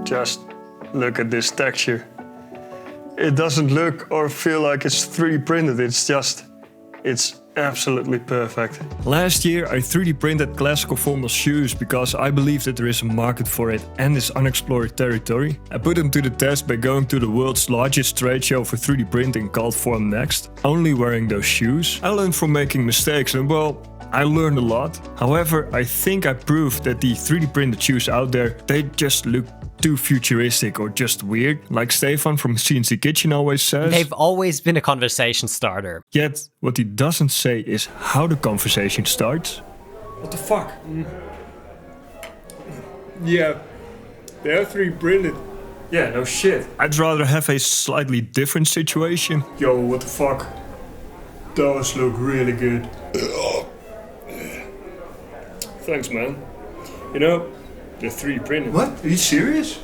Just look at this texture. It doesn't look or feel like it's 3D printed, it's absolutely perfect. Last year I 3D printed classical formal shoes because I believe that there is a market for it and this unexplored territory. I put them to the test by going to the world's largest trade show for 3D printing called Forum Next, only wearing those shoes. I learned from making mistakes and well, I learned a lot. However, I think I proved that the 3D printed shoes out there, they just look too futuristic or just weird, like Stefan from CNC Kitchen always says. They've always been a conversation starter. Yet, what he doesn't say is how the conversation starts. What the fuck? Yeah, they're 3D printed. Yeah, no shit. I'd rather have a slightly different situation. Yo, what the fuck? Those look really good. Thanks, man. You know, they're 3D printed. What? Are you serious?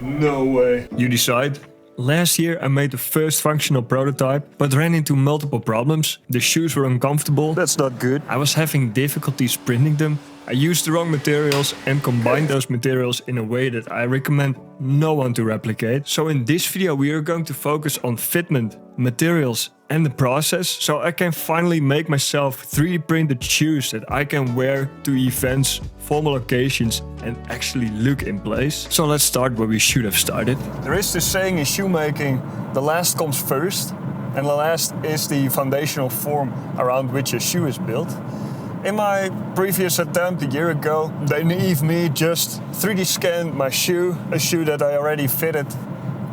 No way. You decide. Last year I made the first functional prototype, but ran into multiple problems. The shoes were uncomfortable. That's not good. I was having difficulties printing them. I used the wrong materials and combined those materials in a way that I recommend no one to replicate. So in this video we are going to focus on fitment, materials and the process, so I can finally make myself 3D printed shoes that I can wear to events, formal occasions and actually look in place. So let's start where we should have started. There is this saying in shoemaking, the last comes first, and the last is the foundational form around which a shoe is built. In my previous attempt a year ago, the naive me just 3D scanned my shoe, a shoe that I already fitted,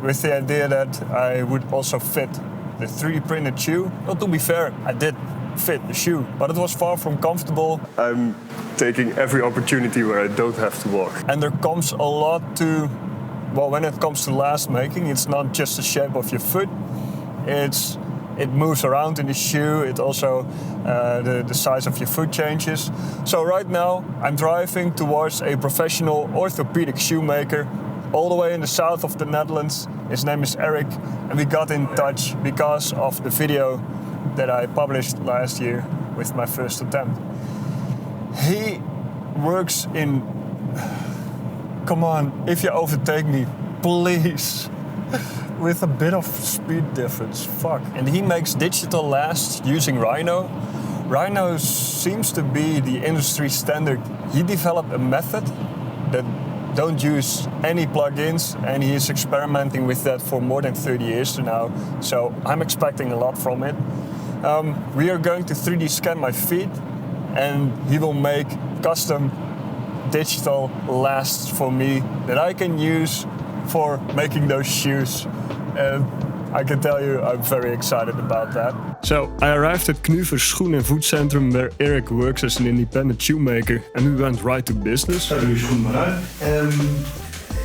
with the idea that I would also fit the 3D printed shoe. Well, to be fair, I did fit the shoe, but it was far from comfortable. I'm taking every opportunity where I don't have to walk. And there comes a lot to, well, when it comes to last making, it's not just the shape of your foot, it moves around in the shoe, it also, the size of your foot changes. So right now, I'm driving towards a professional orthopedic shoemaker all the way in the south of the Netherlands. His name is Eric, and we got in touch because of the video that I published last year with my first attempt. He works in... Come on, if you overtake me, please. With a bit of speed difference, fuck. And he makes digital lasts using Rhino. Rhino seems to be the industry standard. He developed a method that don't use any plugins, and he is experimenting with that for more than 30 years now. So I'm expecting a lot from it. We are going to 3D scan my feet, and he will make custom digital lasts for me that I can use for making those shoes. And I can tell you I'm very excited about that. So I arrived at Knuver Schoen en Voetcentrum, where Eric works as an independent shoemaker, and we went right to business. Doe je schoen maar uit.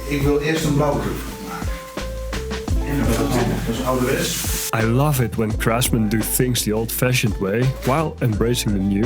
Ik wil eerst een blauwdruk maken. En dat is ouderwets. I love it when craftsmen do things the old-fashioned way while embracing the new.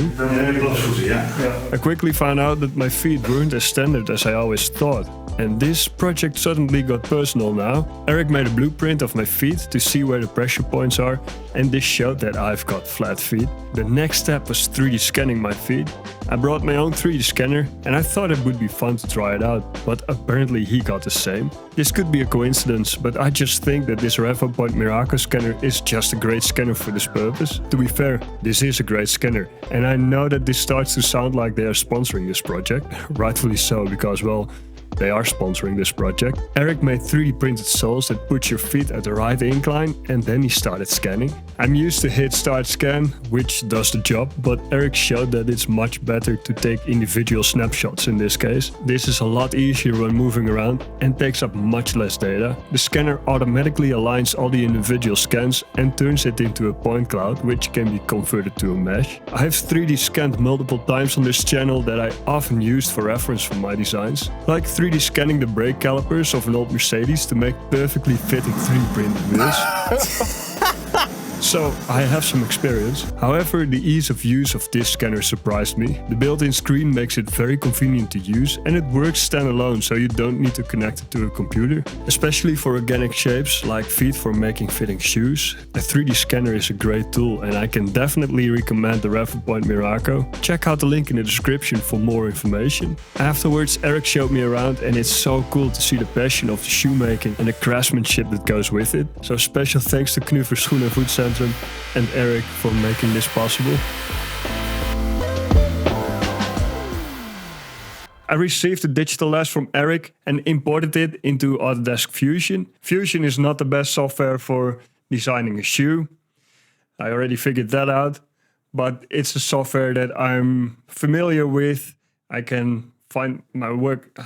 I quickly found out that my feet weren't as standard as I always thought. And this project suddenly got personal now. Eric made a blueprint of my feet to see where the pressure points are, and this showed that I've got flat feet. The next step was 3D scanning my feet. I brought my own 3D scanner, and I thought it would be fun to try it out, but apparently he got the same. This could be a coincidence, but I just think that this RevoPoint Miracle scanner is just a great scanner for this purpose. To be fair, this is a great scanner, and I know that this starts to sound like they are sponsoring this project. Rightfully so, because, well, they are sponsoring this project. Eric made 3D printed soles that put your feet at the right incline, and then he started scanning. I'm used to hit start scan, which does the job, but Eric showed that it's much better to take individual snapshots in this case. This is a lot easier when moving around and takes up much less data. The scanner automatically aligns all the individual scans and turns it into a point cloud, which can be converted to a mesh. I've 3D scanned multiple times on this channel that I often used for reference for my designs, like 3D scanning the brake calipers of an old Mercedes to make perfectly fitting 3D printed wheels. So I have some experience. However, the ease of use of this scanner surprised me. The built-in screen makes it very convenient to use and it works standalone, so you don't need to connect it to a computer. Especially for organic shapes like feet for making fitting shoes, a 3D scanner is a great tool and I can definitely recommend the Reference Point Miraco. Check out the link in the description for more information. Afterwards, Eric showed me around and it's so cool to see the passion of the shoemaking and the craftsmanship that goes with it. So special thanks to Knufer Schoen en Voetcentrum and Eric for making this possible. I received a digital lash from Eric and imported it into Autodesk Fusion. Fusion is not the best software for designing a shoe. I already figured that out, but it's a software that I'm familiar with. I can find my work.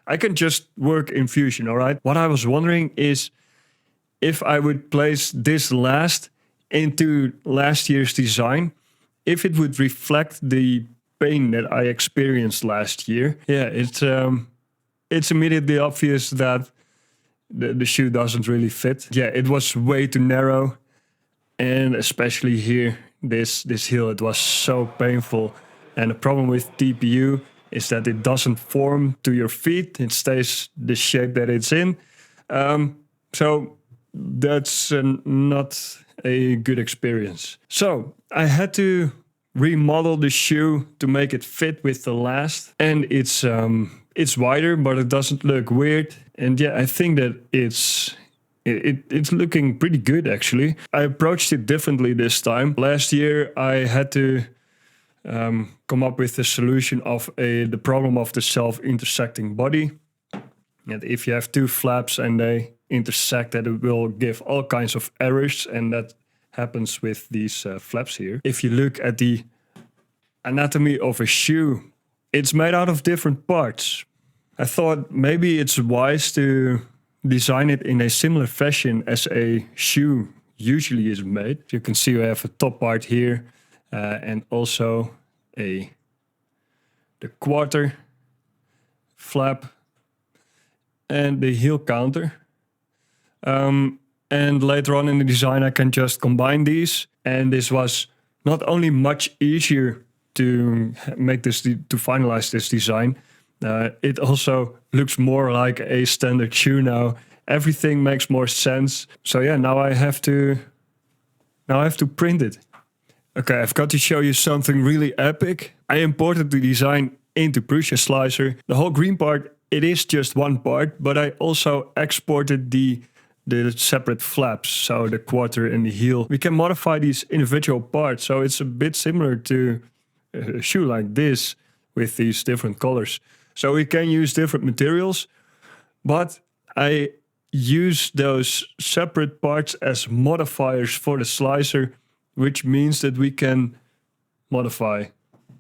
I can just work in Fusion, all right? What I was wondering is if I would place this last into last year's design, if it would reflect the pain that I experienced last year. Yeah, it's immediately obvious that the shoe doesn't really fit. Yeah, it was way too narrow, and especially here, this heel, it was so painful. And the problem with TPU is that it doesn't form to your feet. It stays the shape that it's in. So that's not a good experience. So I had to remodel the shoe to make it fit with the last, and it's wider, but it doesn't look weird. And yeah, I think that it's looking pretty good actually. I approached it differently this time. Last year I had to come up with the solution of the problem of the self-intersecting body. And if you have two flaps and they intersect, that it will give all kinds of errors, and that happens with these flaps here. If you look at the anatomy of a shoe, it's made out of different parts. I thought maybe it's wise to design it in a similar fashion as a shoe usually is made. You can see we have a top part here and also the quarter flap and the heel counter. And later on in the design I can just combine these, and this was not only much easier to make this, to finalize this design, it also looks more like a standard shoe now. Everything makes more sense. So yeah, now I have to print it. Okay, I've got to show you something really epic. I imported the design into Prusa Slicer. The whole green part, it is just one part, but I also exported the separate flaps, so the quarter and the heel. We can modify these individual parts, so it's a bit similar to a shoe like this with these different colors. So we can use different materials, but I use those separate parts as modifiers for the slicer, which means that we can modify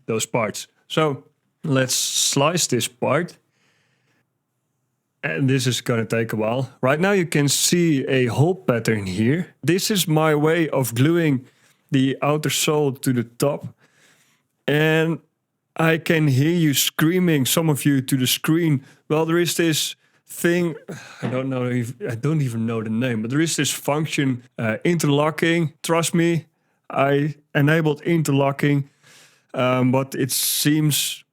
those parts. So let's slice this part. And this is going to take a while. Right now you can see a hole pattern here. This is my way of gluing the outer sole to the top. And I can hear you screaming, some of you, to the screen. Well, there is this thing, I don't even know the name, but there is this function, interlocking. Trust me, I enabled interlocking, but it seems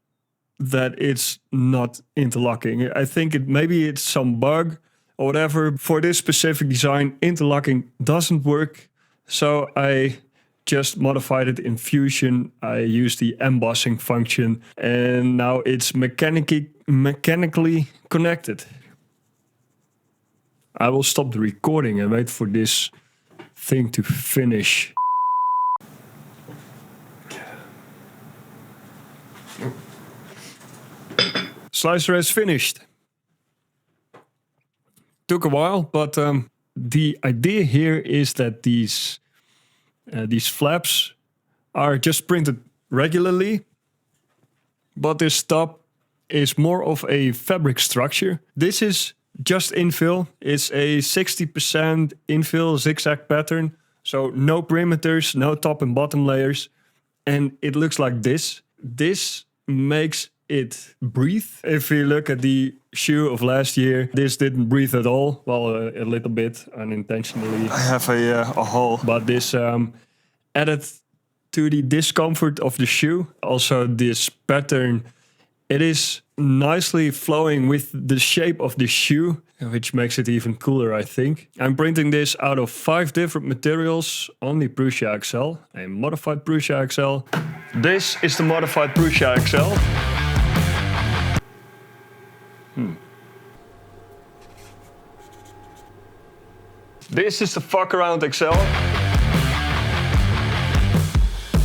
that it's not interlocking. I think maybe it's some bug or whatever. For this specific design, interlocking doesn't work. So I just modified it in Fusion. I used the embossing function and now it's mechanically connected. I will stop the recording and wait for this thing to finish. Slicer has finished. Took a while, but the idea here is that these flaps are just printed regularly, but this top is more of a fabric structure. This is just infill. It's a 60% infill zigzag pattern, so no perimeters, no top and bottom layers, and it looks like this. This makes it breathe. If we look at the shoe of last year, this didn't breathe at all. Well, a little bit unintentionally. I have a hole, but this added to the discomfort of the shoe. Also, this pattern, it is nicely flowing with the shape of the shoe, which makes it even cooler, I think. I'm printing this out of 5 different materials on the Prusa XL, a modified Prusa XL. This is the modified Prusa XL. This is the fuck around XL.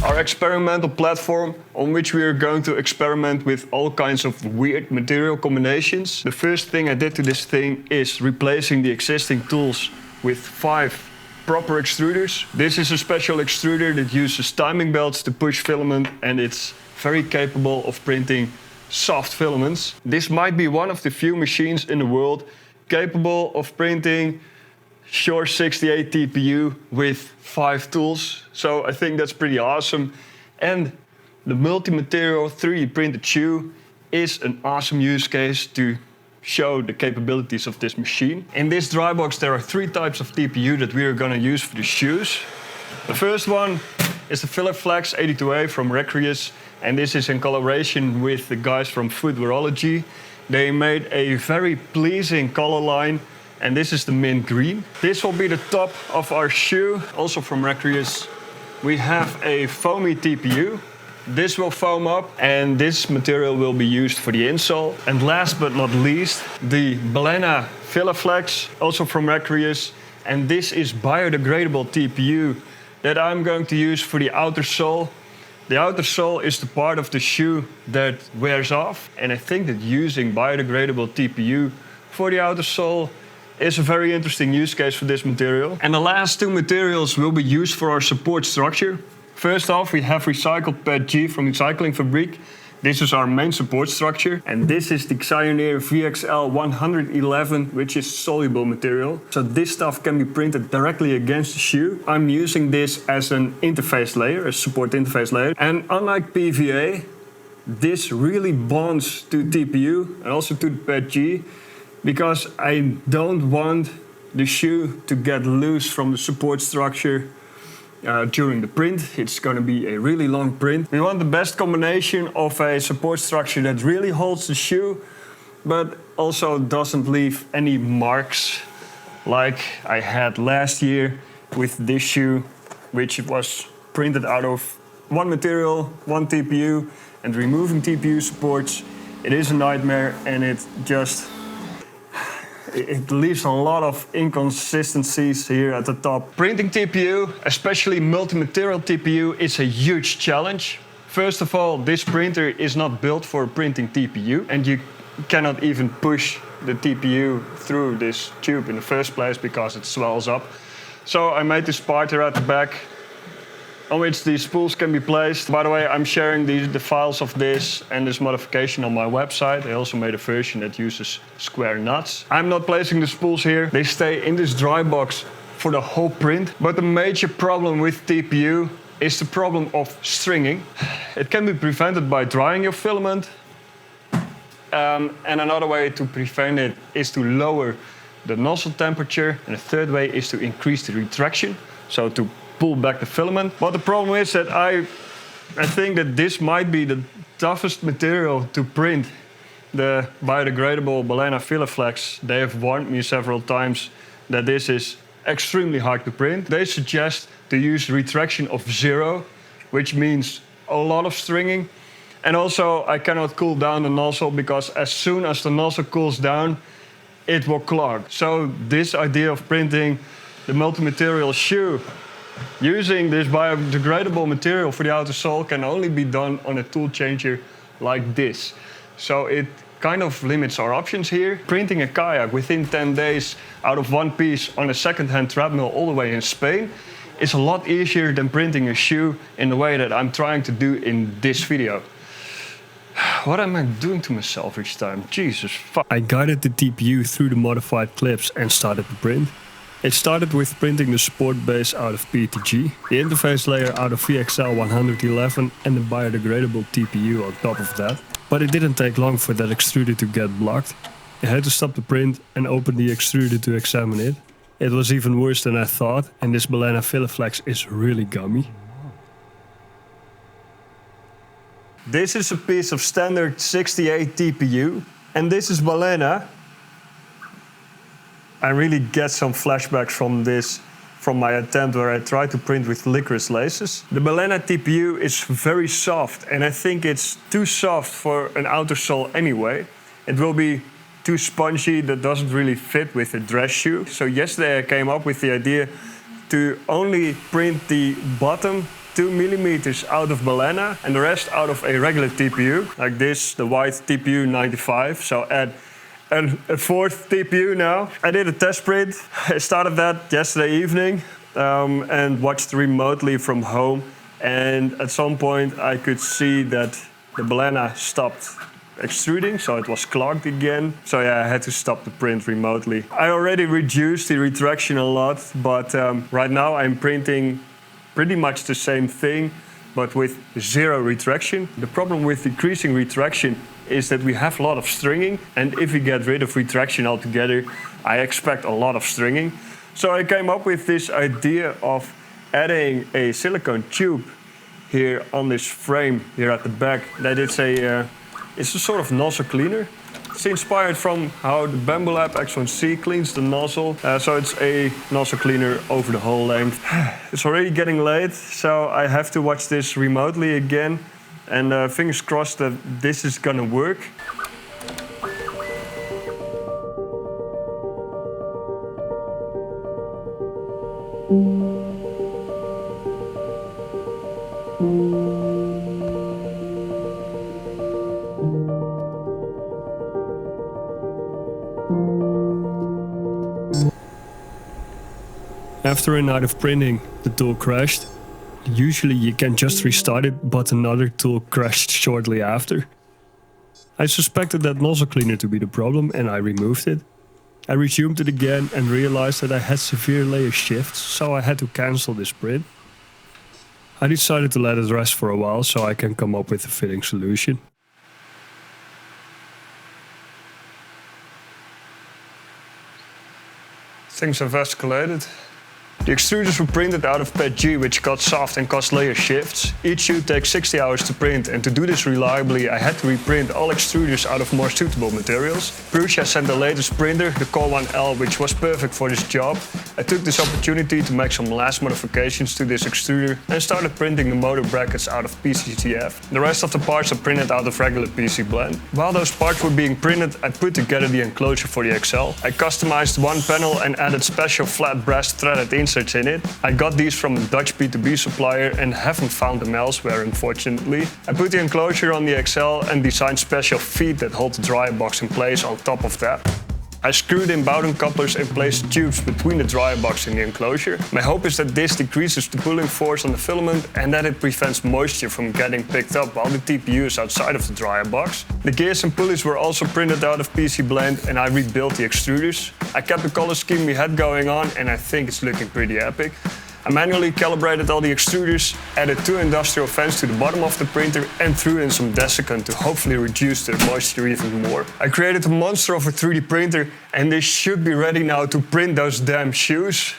Our experimental platform on which we are going to experiment with all kinds of weird material combinations. The first thing I did to this thing is replacing the existing tools with 5 proper extruders. This is a special extruder that uses timing belts to push filament, and it's very capable of printing soft filaments. This might be one of the few machines in the world capable of printing Short 68 TPU with 5 tools, so I think that's pretty awesome. And the multi-material 3D printed shoe is an awesome use case to show the capabilities of this machine. In this dry box there are 3 types of TPU that we are going to use for the shoes. The first one is the Filament 82A from Recrius, and this is in collaboration with the guys from Footwearology. They made a very pleasing color line, and this is the mint green. This will be the top of our shoe, also from Recrius. We have a foamy TPU. This will foam up, and this material will be used for the insole. And last but not least, the Balena Filaflex, also from Recrius. And this is biodegradable TPU that I'm going to use for the outer sole. The outer sole is the part of the shoe that wears off, and I think that using biodegradable TPU for the outer sole is a very interesting use case for this material. And the last 2 materials will be used for our support structure. First off, we have recycled PET-G from Recycling Fabriek. This is our main support structure. And this is the Xioneer VXL 111, which is soluble material. So this stuff can be printed directly against the shoe. I'm using this as an interface layer, a support interface layer. And unlike PVA, this really bonds to TPU and also to the PET-G, because I don't want the shoe to get loose from the support structure during the print. It's going to be a really long print. We want the best combination of a support structure that really holds the shoe, but also doesn't leave any marks like I had last year with this shoe, which was printed out of 1 material, 1 TPU, and removing TPU supports. It is a nightmare, and it leaves a lot of inconsistencies here at the top. Printing TPU, especially multi-material TPU, is a huge challenge. First of all, this printer is not built for printing TPU, and you cannot even push the TPU through this tube in the first place because it swells up. So I made this part here at the back on which these spools can be placed. By the way, I'm sharing the files of this and this modification on my website. I also made a version that uses square nuts. I'm not placing the spools here. They stay in this dry box for the whole print. But the major problem with TPU is the problem of stringing. It can be prevented by drying your filament. And another way to prevent it is to lower the nozzle temperature. And the third way is to increase the retraction, so to pull back the filament. But the problem is that I think that this might be the toughest material to print. The biodegradable Balena Filaflex, they have warned me several times that this is extremely hard to print. They suggest to use retraction of 0, which means a lot of stringing. And also I cannot cool down the nozzle, because as soon as the nozzle cools down, it will clog. So this idea of printing the multi-material shoe using this biodegradable material for the outer sole can only be done on a tool changer like this. So it kind of limits our options here. Printing a kayak within 10 days out of 1 piece on a second-hand treadmill all the way in Spain is a lot easier than printing a shoe in the way that I'm trying to do in this video. What am I doing to myself each time? Jesus fuck. I guided the TPU through the modified clips and started the print. It started with printing the support base out of PETG, the interface layer out of VXL 111 and the biodegradable TPU on top of that. But it didn't take long for that extruder to get blocked. I had to stop the print and open the extruder to examine it. It was even worse than I thought, and this Balena Filaflex is really gummy. This is a piece of standard 68 TPU, and this is Balena. I really get some flashbacks from this, from my attempt where I tried to print with licorice laces. The Balena TPU is very soft, and I think it's too soft for an outer sole anyway. It will be too spongy, that doesn't really fit with a dress shoe. So yesterday I came up with the idea to only print the bottom 2 millimeters out of Balena and the rest out of a regular TPU, like this, the white TPU 95. So add a fourth TPU now. I did a test print. I started that yesterday evening and watched remotely from home. And at some point I could see that the Balena stopped extruding, so it was clogged again. So yeah, I had to stop the print remotely. I already reduced the retraction a lot, but right now I'm printing pretty much the same thing, but with 0 retraction. The problem with decreasing retraction is that we have a lot of stringing, and if we get rid of retraction altogether, I expect a lot of stringing. So I came up with this idea of adding a silicone tube here on this frame here at the back. That it's a sort of nozzle cleaner. It's inspired from how the Bamboo Lab X1C cleans the nozzle. So it's a nozzle cleaner over the whole length. It's already getting late, so I have to watch this remotely again. And fingers crossed that this is gonna work. After a night of printing, the tool crashed. Usually you can just restart it, but another tool crashed shortly after. I suspected that nozzle cleaner to be the problem and I removed it. I resumed it again and realized that I had severe layer shifts, so I had to cancel this print. I decided to let it rest for a while so I can come up with a fitting solution. Things have escalated. The extruders were printed out of PETG, which got soft and caused layer shifts. Each shoot takes 60 hours to print, and to do this reliably, I had to reprint all extruders out of more suitable materials. Prusa sent the latest printer, the Core 1L, which was perfect for this job. I took this opportunity to make some last modifications to this extruder and started printing the motor brackets out of PCTF. The rest of the parts are printed out of regular PC blend. While those parts were being printed, I put together the enclosure for the XL. I customized one panel and added special flat brass threaded inserts in it. I got these from a Dutch B2B supplier and haven't found them elsewhere, unfortunately. I put the enclosure on the XL and designed special feet that hold the dryer box in place on top of that. I screwed in Bowden couplers and placed tubes between the dryer box and the enclosure. My hope is that this decreases the pulling force on the filament and that it prevents moisture from getting picked up while the TPU is outside of the dryer box. The gears and pulleys were also printed out of PC Blend and I rebuilt the extruders. I kept the color scheme we had going on and I think it's looking pretty epic. I manually calibrated all the extruders, added 2 industrial fans to the bottom of the printer and threw in some desiccant to hopefully reduce the moisture even more. I created a monster of a 3D printer and this should be ready now to print those damn shoes.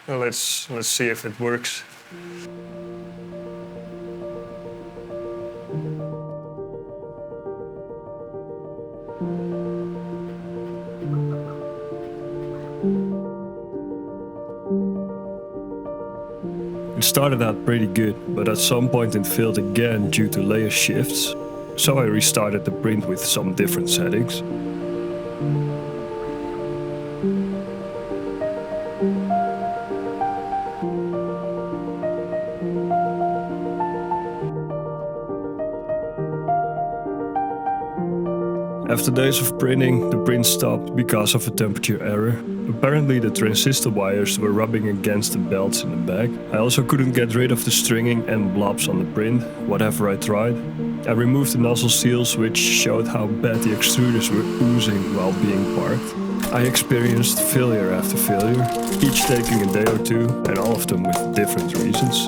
Well, let's see if it works. It started out pretty good, but at some point it failed again due to layer shifts, so I restarted the print with some different settings. After days of printing, the print stopped because of a temperature error. Apparently the transistor wires were rubbing against the belts in the back. I also couldn't get rid of the stringing and blobs on the print, whatever I tried. I removed the nozzle seals, which showed how bad the extruders were oozing while being parked. I experienced failure after failure, each taking a day or two, and all of them with different reasons.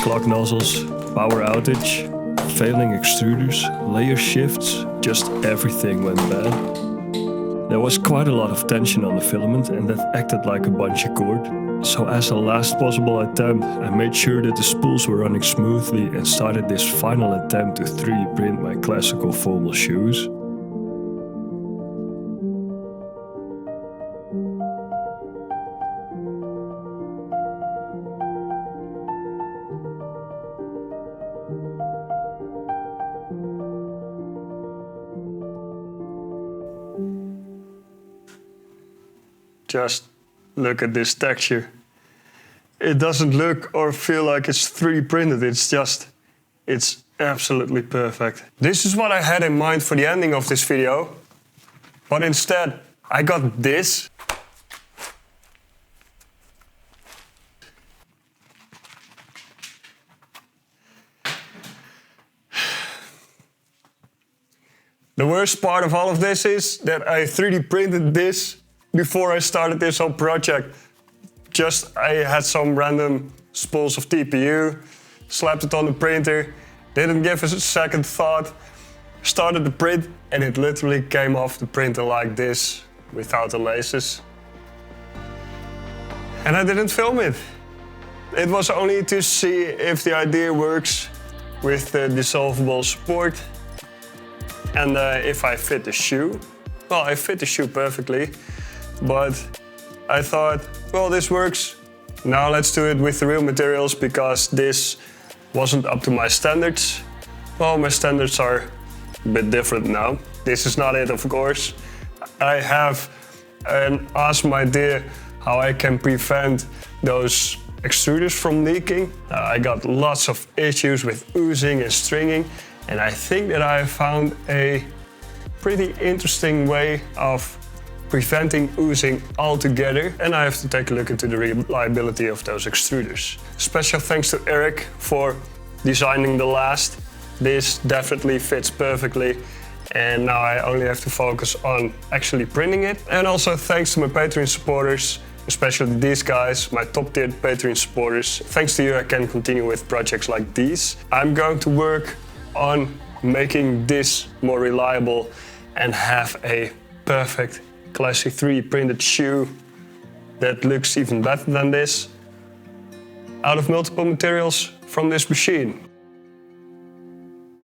Clog nozzles, power outage, failing extruders, layer shifts, just everything went bad. There was quite a lot of tension on the filament and that acted like a bungee cord. So as a last possible attempt, I made sure that the spools were running smoothly and started this final attempt to 3D print my classical formal shoes. Just look at this texture. It doesn't look or feel like it's 3D printed, it's absolutely perfect. This is what I had in mind for the ending of this video, but instead I got this. The worst part of all of this is that I 3D printed this before I started this whole project. I had some random spools of TPU, slapped it on the printer, didn't give it a second thought, started the print, and it literally came off the printer like this, without the laces. And I didn't film it. It was only to see if the idea works with the dissolvable support and if I fit the shoe. Well, I fit the shoe perfectly. But I thought, well, this works. Now let's do it with the real materials because this wasn't up to my standards. Well, my standards are a bit different now. This is not it, of course. I have an awesome idea how I can prevent those extruders from leaking. I got lots of issues with oozing and stringing, and I think that I found a pretty interesting way of preventing oozing altogether, and I have to take a look into the reliability of those extruders. Special thanks to Eric for designing the last. This definitely fits perfectly, and now I only have to focus on actually printing it. And also thanks to my Patreon supporters, especially these guys, my top tier Patreon supporters. Thanks to you I can continue with projects like these. I'm going to work on making this more reliable and have a perfect classic 3D printed shoe that looks even better than this, out of multiple materials from this machine.